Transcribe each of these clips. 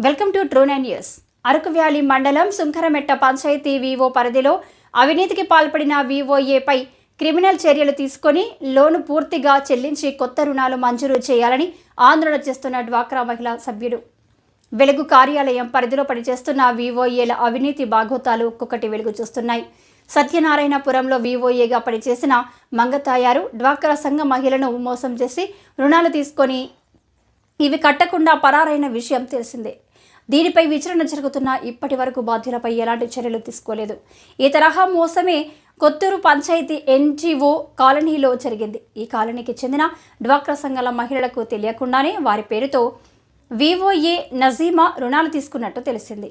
Welcome to true 9 news. Araku valley మండలం Sunkarametta panchayat Vivo పరిధిలో అవినీతికి పాల్పడిన వీవోఏపై క్రిమినల్ చర్యలు తీసుకొని లోను పూర్తిగా చెల్లించి కొత్త రుణాలు మంజూరు చేయాలని ఆందోళన చేస్తున్న డ్వాక్రా మహిళా సభ్యులు. వెలుగు కార్యాలయం పరిధిలో పనిచేస్తున్న వీవోఏల అవినీతి బాగోతాలు ఒక్కొక్కటి వెలుగు చూస్తున్నాయి. సత్యనారాయణపురంలో వీవోఏగా పనిచేసిన మంగతాయారు డ్వాక్రా సంఘ మహిళలను మోసం చేసి రుణాలు తీసుకొని ఇవి కట్టకుండా పరారైన విషయం తెలిసిందే. దీనిపై విచారణ జరుగుతున్న ఇప్పటి వరకు బాధ్యులపై ఎలాంటి చర్యలు తీసుకోలేదు. ఈ తరహా మోసమే కొత్తూరు పంచాయతీ ఎన్జీఓ కాలనీలో జరిగింది. ఈ కాలనీకి చెందిన డ్వాక్రా సంఘాల మహిళలకు తెలియకుండానే వారి పేరుతో వీవోఏ నజీమా రుణాలు తీసుకున్నట్టు తెలిసింది.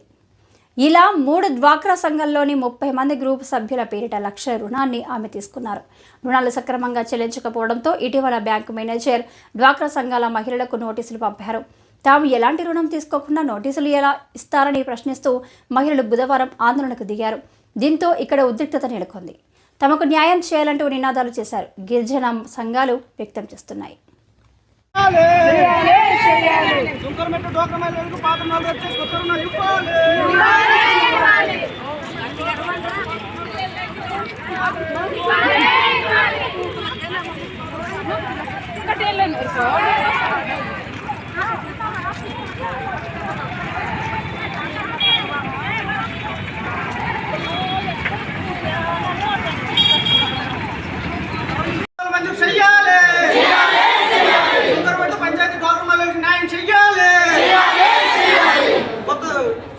ఇలా 3 డ్వాక్రా సంఘాల్లోని 30 మంది గ్రూప్ సభ్యుల పేరిట 1 లక్ష రుణాన్ని ఆమె తీసుకున్నారు. రుణాలు సక్రమంగా చెల్లించకపోవడంతో ఇటీవల బ్యాంకు మేనేజర్ డ్వాక్రా సంఘాల మహిళలకు నోటీసులు పంపారు. తాము ఎలాంటి రుణం తీసుకోకుండా నోటీసులు ఎలా ఇస్తారని ప్రశ్నిస్తూ మహిళలు బుధవారం ఆందోళనకు దిగారు. దీంతో ఇక్కడ ఉద్రిక్తత నెలకొంది. తమకు న్యాయం చేయాలంటూ నినాదాలు చేశారు. గిరిజన సంఘాలు వ్యక్తం చేస్తున్నాయి.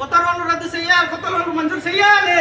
కొత్త లోన్లు రద్దు చేయాలి, కొత్త లోన్లు మంజూరు చేయాలి.